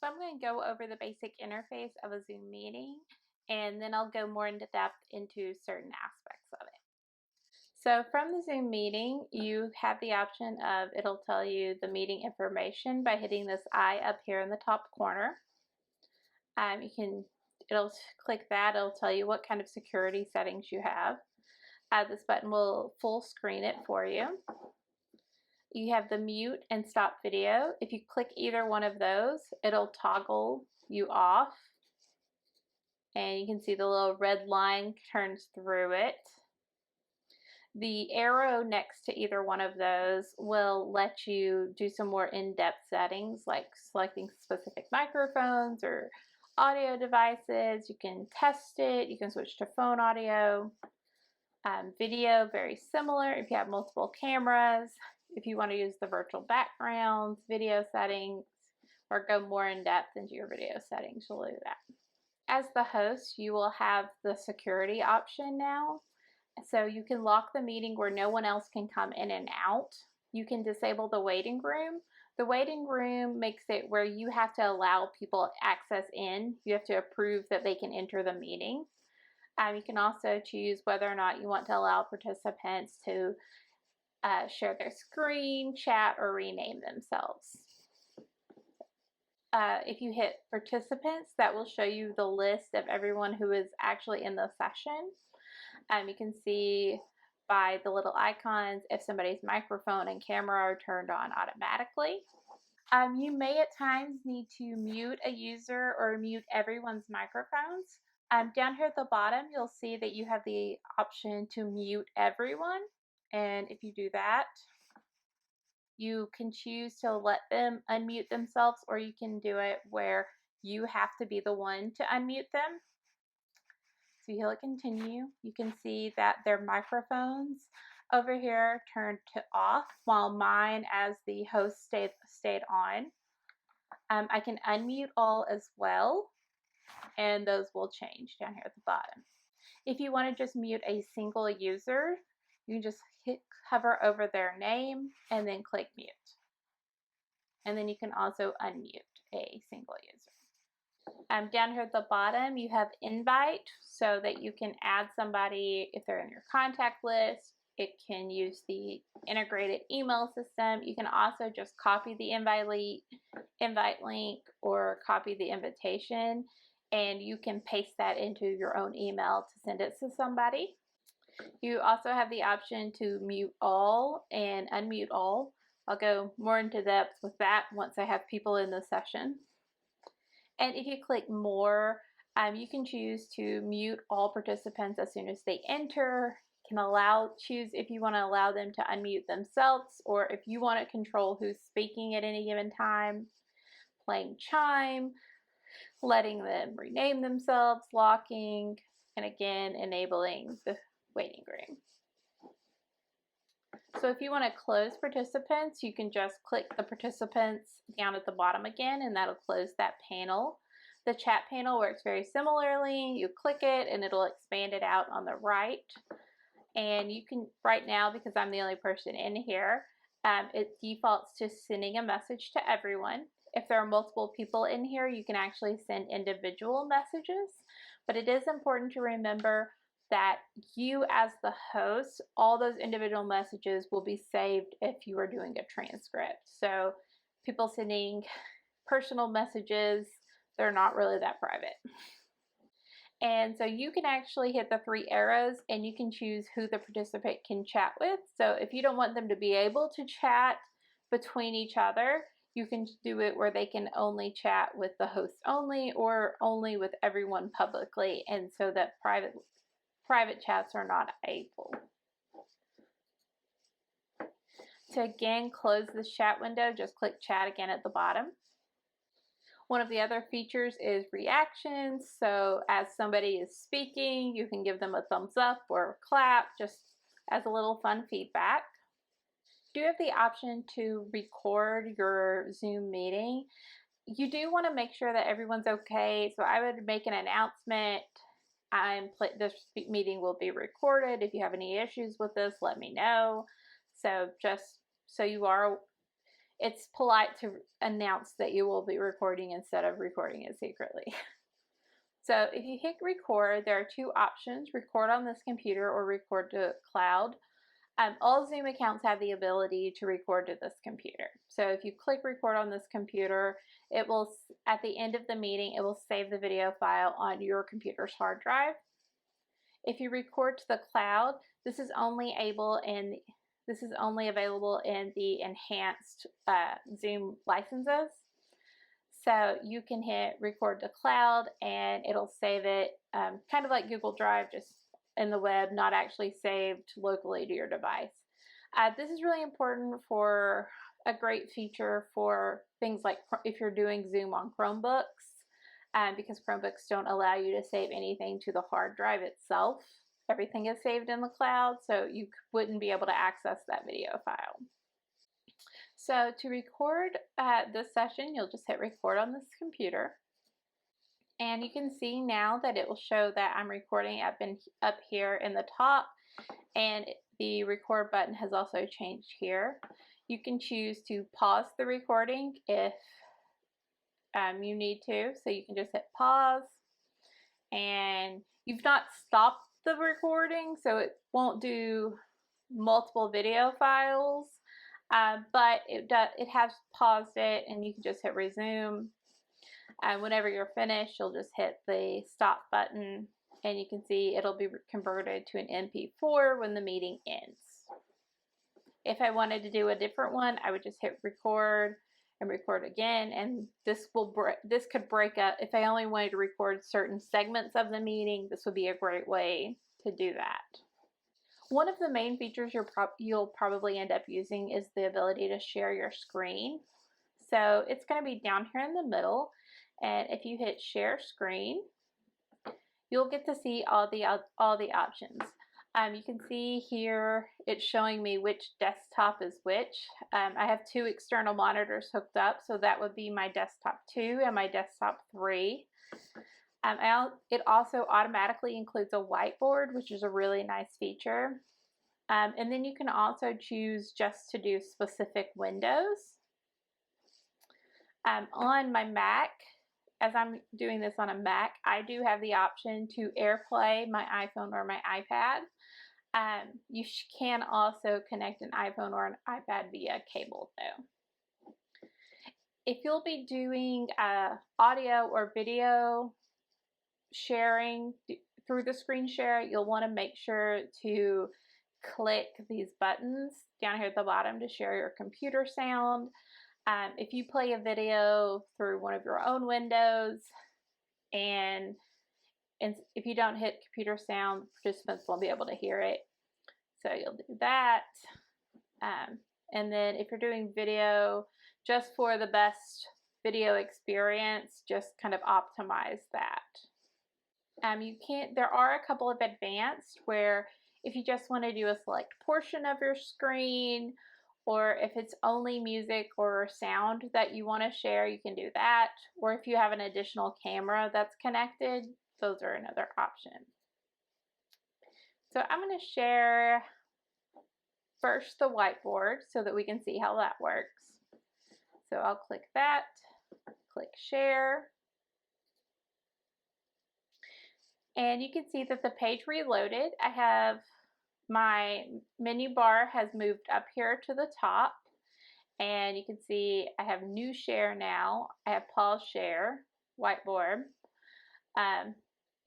So I'm going to go over the basic interface of a Zoom meeting, and then I'll go more into depth into certain aspects of it. So from the Zoom meeting, you have the option of, it'll tell you the meeting information by hitting this eye up here in the top corner. It'll click that, it'll tell you what kind of security settings you have. This button will full screen it for you. You have the mute and stop video. If you click either one of those, it'll toggle you off. And you can see the little red line turns through it. The arrow next to either one of those will let you do some more in-depth settings, like selecting specific microphones or audio devices. You can test it. You can switch to phone audio. Video, very similar if you have multiple cameras. If you want to use the virtual backgrounds, video settings, or go more in depth into your video settings, you'll do that. As the host, you will have the security option now. So you can lock the meeting where no one else can come in and out. You can disable the waiting room. The waiting room makes it where you have to allow people access in. You have to approve that they can enter the meeting. You can also choose whether or not you want to allow participants to share their screen, chat, or rename themselves. If you hit participants, that will show you the list of everyone who is actually in the session. You can see by the little icons if somebody's microphone and camera are turned on automatically. You may at times need to mute a user or mute everyone's microphones. Down here at the bottom, you'll see that you have the option to mute everyone. And if you do that, you can choose to let them unmute themselves, or you can do it where you have to be the one to unmute them. So you hit continue. You can see that their microphones over here turned to off while mine as the host stayed on. I can unmute all as well, and those will change down here at the bottom. If you want to just mute a single user, you can just hover over their name and then click mute. And then you can also unmute a single user. Down here at the bottom, you have invite so that you can add somebody if they're in your contact list. It can use the integrated email system. You can also just copy the invite link or copy the invitation, and you can paste that into your own email to send it to somebody. You also have the option to mute all and unmute all. I'll go more into depth with that once I have people in the session. And if you click more, you can choose to mute all participants as soon as they enter. You can choose if you want to allow them to unmute themselves, or if you want to control who's speaking at any given time, playing chime, letting them rename themselves, locking, and again, enabling the waiting room. So if you want to close participants, you can just click the participants down at the bottom again, and that'll close that panel. The chat panel works very similarly. You click it and it'll expand it out on the right. And you can, right now, because I'm the only person in here, it defaults to sending a message to everyone. If there are multiple people in here, you can actually send individual messages. But it is important to remember that you as the host, all those individual messages will be saved if you are doing a transcript. So people sending personal messages, they're not really that private. And so you can actually hit the three arrows and you can choose who the participant can chat with. So if you don't want them to be able to chat between each other, you can do it where they can only chat with the host only, or only with everyone publicly, and so that private chats are not able. To again close this chat window, just click chat again at the bottom. One of the other features is reactions. So as somebody is speaking, you can give them a thumbs up or a clap, just as a little fun feedback. You do have the option to record your Zoom meeting. You do want to make sure that everyone's okay. So I would make an announcement. This meeting will be recorded. If you have any issues with this, let me know. So just so you are, it's polite to announce that you will be recording instead of recording it secretly. So if you hit record, there are two options: record on this computer or record to cloud. All Zoom accounts have the ability to record to this computer. So if you click record on this computer, it will, at the end of the meeting, it will save the video file on your computer's hard drive. If you record to the cloud, this is only available in the enhanced Zoom licenses. So you can hit record to cloud and it'll save it kind of like Google Drive, just in the web, not actually saved locally to your device. This is really important for a great feature for things like if you're doing Zoom on Chromebooks, because Chromebooks don't allow you to save anything to the hard drive itself. Everything is saved in the cloud, so you wouldn't be able to access that video file. So to record this session, you'll just hit record on this computer. And you can see now that it will show that I'm recording up here in the top, and the record button has also changed here. You can choose to pause the recording if you need to. So you can just hit pause, and you've not stopped the recording, so it won't do multiple video files, but it has paused it, and you can just hit resume. And whenever you're finished, you'll just hit the stop button, and you can see it'll be converted to an MP4 when the meeting ends. If I wanted to do a different one, I would just hit record and record again, and this could break up. If I only wanted to record certain segments of the meeting, this would be a great way to do that. One of the main features you'll probably end up using is the ability to share your screen. So it's going to be down here in the middle, and if you hit share screen, you'll get to see all the options. You can see here it's showing me which desktop is which. I have two external monitors hooked up, so that would be my desktop 2 and my desktop 3. It also automatically includes a whiteboard, which is a really nice feature. And then you can also choose just to do specific windows. On my Mac, as I'm doing this on a Mac, I do have the option to AirPlay my iPhone or my iPad. You can also connect an iPhone or an iPad via cable though. If you'll be doing audio or video sharing through the screen share, you'll want to make sure to click these buttons down here at the bottom to share your computer sound. If you play a video through one of your own windows, and if you don't hit computer sound, participants won't be able to hear it. So you'll do that. And then if you're doing video, just for the best video experience, just kind of optimize that. There are a couple of advanced where if you just want to do a select portion of your screen, or if it's only music or sound that you want to share, you can do that. Or if you have an additional camera that's connected, those are another option. So I'm going to share first the whiteboard so that we can see how that works. So I'll click that, click share. And you can see that the page reloaded. I have my menu bar has moved up here to the top, and you can see I have new share now. I have pause share, whiteboard.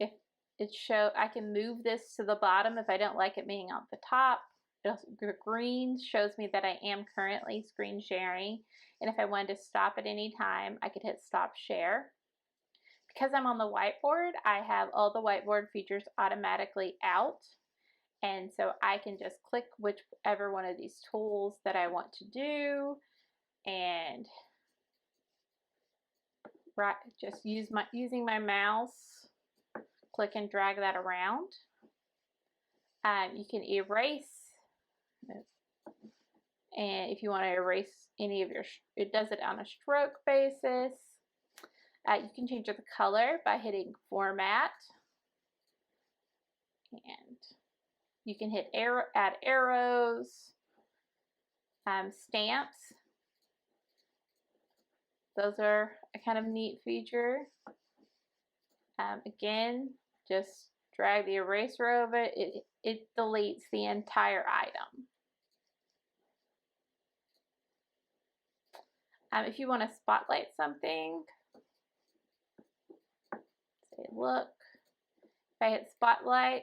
If it I can move this to the bottom if I don't like it being on the top. The green shows me that I am currently screen sharing, and if I wanted to stop at any time, I could hit stop share. Because I'm on the whiteboard, I have all the whiteboard features automatically out. And so I can just click whichever one of these tools that I want to do, and just using my mouse, click and drag that around. You can erase, and if you want to erase any of it does it on a stroke basis. You can change the color by hitting format, and you can hit add arrows, stamps. those are a kind of neat feature. Again, just drag the eraser over it. It deletes the entire item. If you want to spotlight something, say look. If I hit spotlight,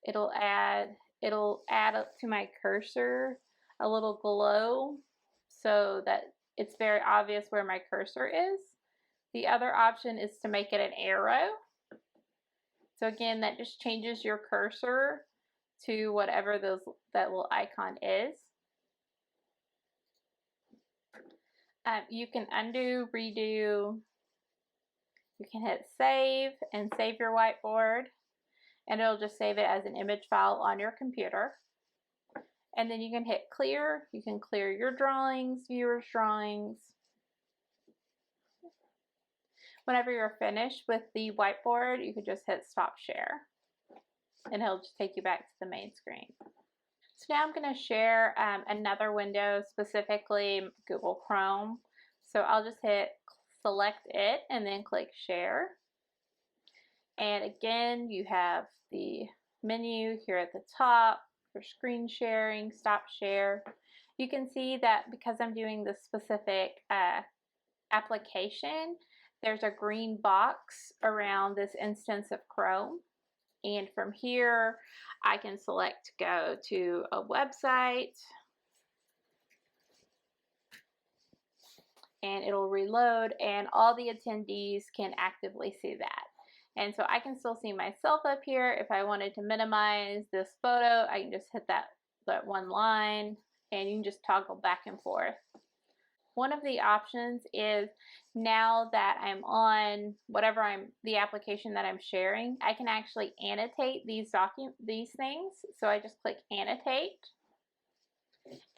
it'll add up to my cursor a little glow so that it's very obvious where my cursor is. The other option is to make it an arrow. So again, that just changes your cursor to whatever that little icon is. You can undo, redo. You can hit save and save your whiteboard, and it'll just save it as an image file on your computer. And then you can hit clear. You can clear your drawings, viewers' drawings. Whenever you're finished with the whiteboard, you can just hit stop share, and it'll just take you back to the main screen. So now I'm going to share another window, specifically Google Chrome. So I'll just hit select it and then click share. And again, you have the menu here at the top for screen sharing, stop share. You can see that because I'm doing this specific application, there's a green box around this instance of Chrome. And from here, I can select go to a website, and it'll reload, and all the attendees can actively see that. And so I can still see myself up here. If I wanted to minimize this photo, I can just hit that one line, and you can just toggle back and forth. One of the options is, now that I'm on the application that I'm sharing, I can actually annotate these things. So I just click annotate,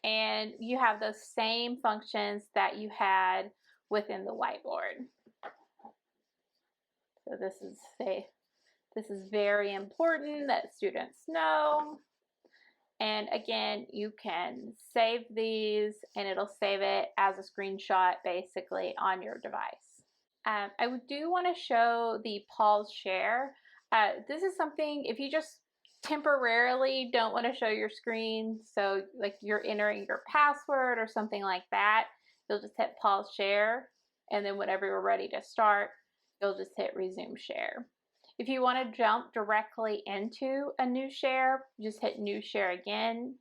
and you have those same functions that you had within the whiteboard. So this is very important that students know. And again, you can save these, and it'll save it as a screenshot basically on your device. I do want to show the pause share. This is something, if you just temporarily don't want to show your screen, so like you're entering your password or something like that, you'll just hit pause share, and then whenever you're ready to start, you'll just hit resume share. If you want to jump directly into a new share, just hit new share again,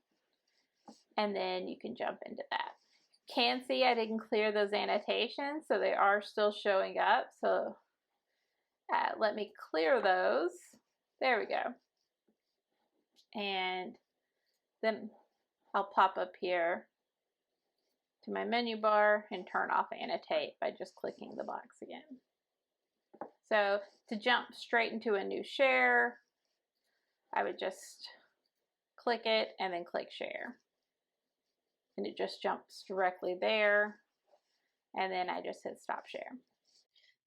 and then you can jump into that. You can see I didn't clear those annotations, so they are still showing up. So let me clear those. There we go. And then I'll pop up here to my menu bar and turn off annotate by just clicking the box again. So to jump straight into a new share, I would just click it and then click share. And it just jumps directly there. And then I just hit stop share.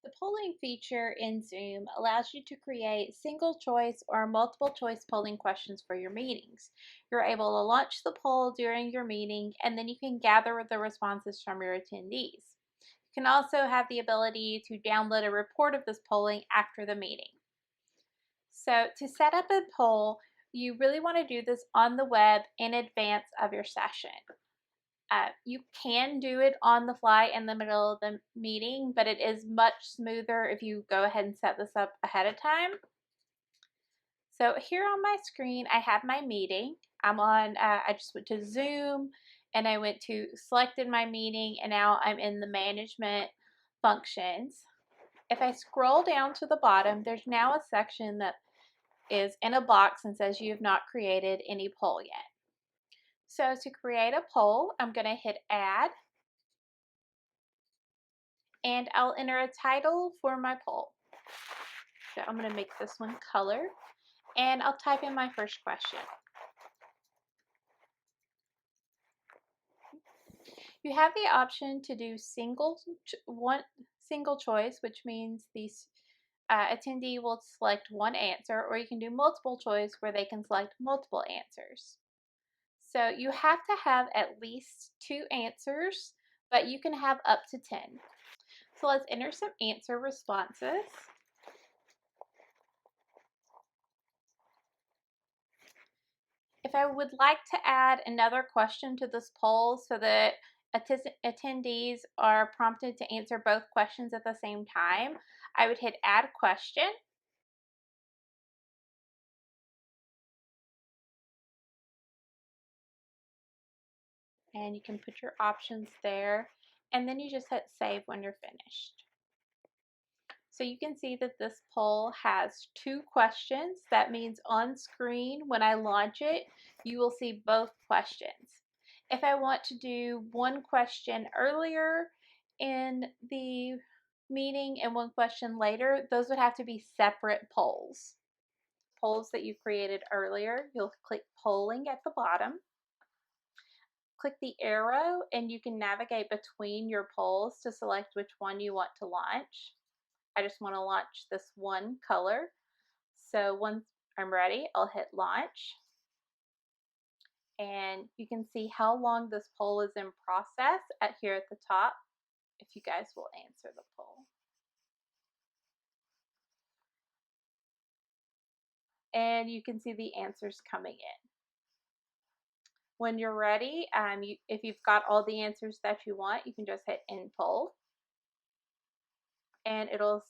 The polling feature in Zoom allows you to create single choice or multiple choice polling questions for your meetings. You're able to launch the poll during your meeting, and then you can gather the responses from your attendees. You can also have the ability to download a report of this polling after the meeting. So to set up a poll, you really want to do this on the web in advance of your session. You can do it on the fly in the middle of the meeting, but it is much smoother if you go ahead and set this up ahead of time. So here on my screen, I have my meeting. I just went to Zoom, and I went to selected my meeting, and now I'm in the management functions. If I scroll down to the bottom, there's now a section that is in a box and says you have not created any poll yet. So to create a poll, I'm going to hit add, and I'll enter a title for my poll. So I'm going to make this one color, and I'll type in my first question. You have the option to do single choice, which means the attendee will select one answer, or you can do multiple choice where they can select multiple answers. So you have to have at least 2 answers, but you can have up to 10. So let's enter some answer responses. If I would like to add another question to this poll so that attendees are prompted to answer both questions at the same time, I would hit add question. And you can put your options there, and then you just hit save when you're finished. So you can see that this poll has 2 questions. That means on screen, when I launch it, you will see both questions. If I want to do one question earlier in the meeting and one question later, those would have to be separate polls. Polls that you created earlier, you'll click polling at the bottom. Click the arrow and you can navigate between your polls to select which one you want to launch. I just want to launch this one color. So once I'm ready, I'll hit launch. And you can see how long this poll is in process here at the top, if you guys will answer the poll. And you can see the answers coming in. When you're ready, if you've got all the answers that you want, you can just hit end poll. And it'll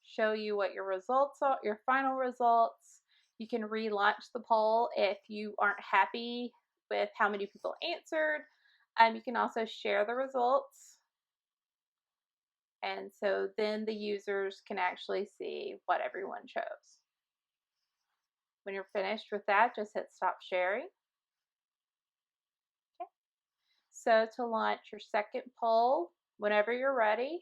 show you what your results are, your final results. You can relaunch the poll if you aren't happy with how many people answered. You can also share the results. And so then the users can actually see what everyone chose. When you're finished with that, just hit stop sharing. Okay. So to launch your second poll, whenever you're ready,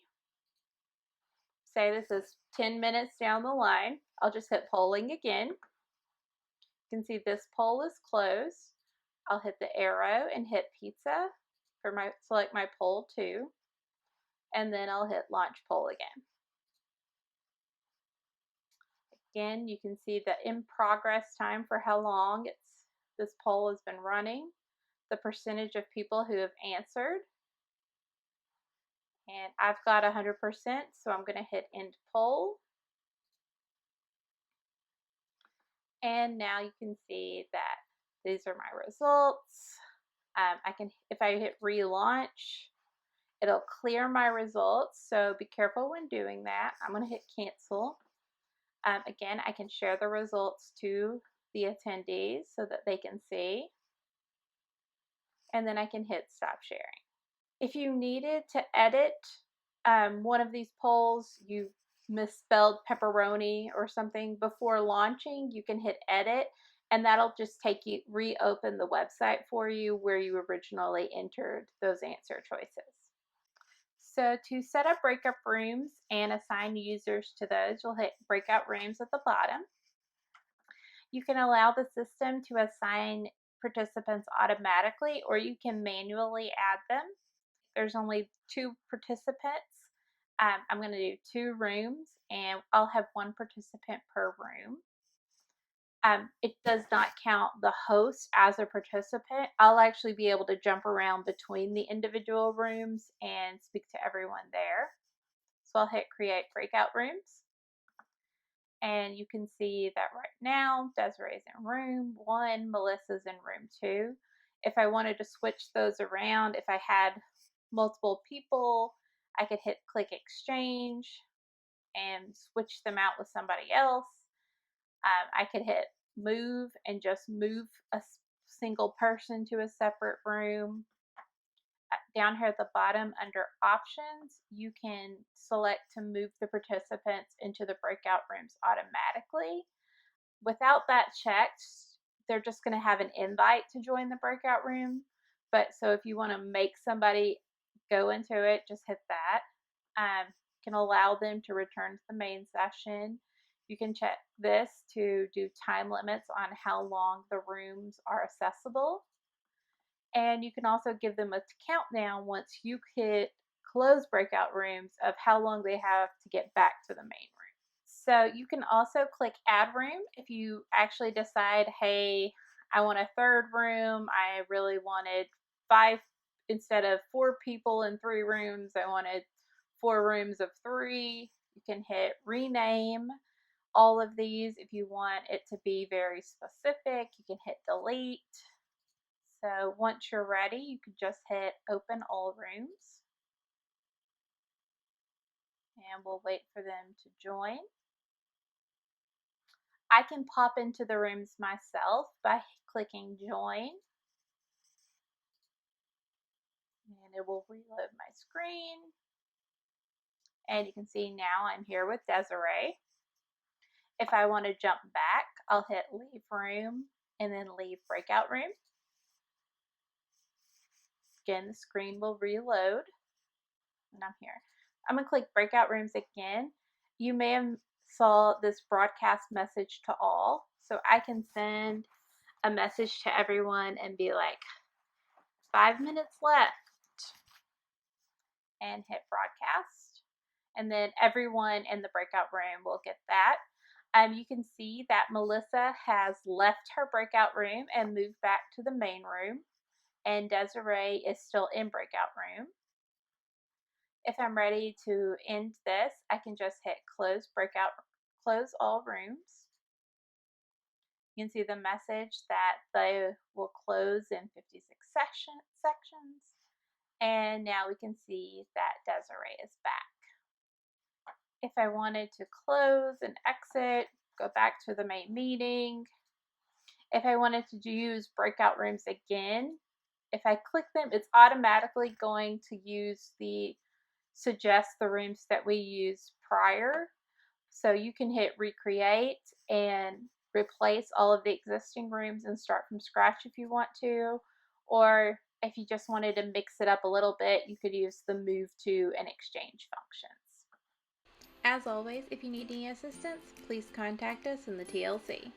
say this is 10 minutes down the line, I'll just hit polling again. You can see this poll is closed. I'll hit the arrow and hit pizza for select my poll 2, and then I'll hit launch poll again. Again, you can see the in progress time for how long this poll has been running, the percentage of people who have answered, and I've got 100%, so I'm going to hit end poll. And now you can see that these are my results. If I hit relaunch, it'll clear my results, so be careful when doing that. I'm going to hit cancel. Again, I can share the results to the attendees so that they can see. And then I can hit stop sharing. If you needed to edit one of these polls, you misspelled pepperoni or something before launching, you can hit edit, and that'll just reopen the website for you where you originally entered those answer choices. So to set up breakout rooms and assign users to those, you'll hit breakout rooms at the bottom. You can allow the system to assign participants automatically, or you can manually add them. There's only 2 participants. I'm going to do 2 rooms, and I'll have 1 participant per room. It does not count the host as a participant. I'll actually be able to jump around between the individual rooms and speak to everyone there. So I'll hit create breakout rooms. And you can see that right now, Desiree's in room 1, Melissa's in room 2. If I wanted to switch those around, if I had multiple people, I could hit click exchange and switch them out with somebody else. I could hit move and just move a single person to a separate room. Down here at the bottom under options, you can select to move the participants into the breakout rooms automatically. Without that checked, they're just going to have an invite to join the breakout room. But so if you want to make somebody go into it, just hit that. You can allow them to return to the main session. You can check this to do time limits on how long the rooms are accessible. And you can also give them a countdown once you hit close breakout rooms of how long they have to get back to the main room. So you can also click add room if you actually decide, hey, I want a 3rd room. I really wanted 5 instead of 4 people in 3 rooms, I wanted 4 rooms of 3. You can hit rename all of these. If you want it to be very specific, you can hit delete. So once you're ready, you can just hit open all rooms. And we'll wait for them to join. I can pop into the rooms myself by clicking join. And it will reload my screen. And you can see now I'm here with Desiree. If I want to jump back, I'll hit leave room and then leave breakout room. Again, the screen will reload. And I'm here. I'm going to click breakout rooms again. You may have saw this broadcast message to all. So I can send a message to everyone and be like, 5 minutes left. And hit broadcast. And then everyone in the breakout room will get that. You can see that Melissa has left her breakout room and moved back to the main room. And Desiree is still in breakout room. If I'm ready to end this, I can just hit close all rooms. You can see the message that they will close in 56 sections. And now we can see that Desiree is back. If I wanted to close and exit, go back to the main meeting. If I wanted to use breakout rooms again, if I click them, it's automatically going to suggest the rooms that we used prior. So you can hit recreate and replace all of the existing rooms and start from scratch if you want to. Or if you just wanted to mix it up a little bit, you could use the move to and exchange functions. As always, if you need any assistance, please contact us in the TLC.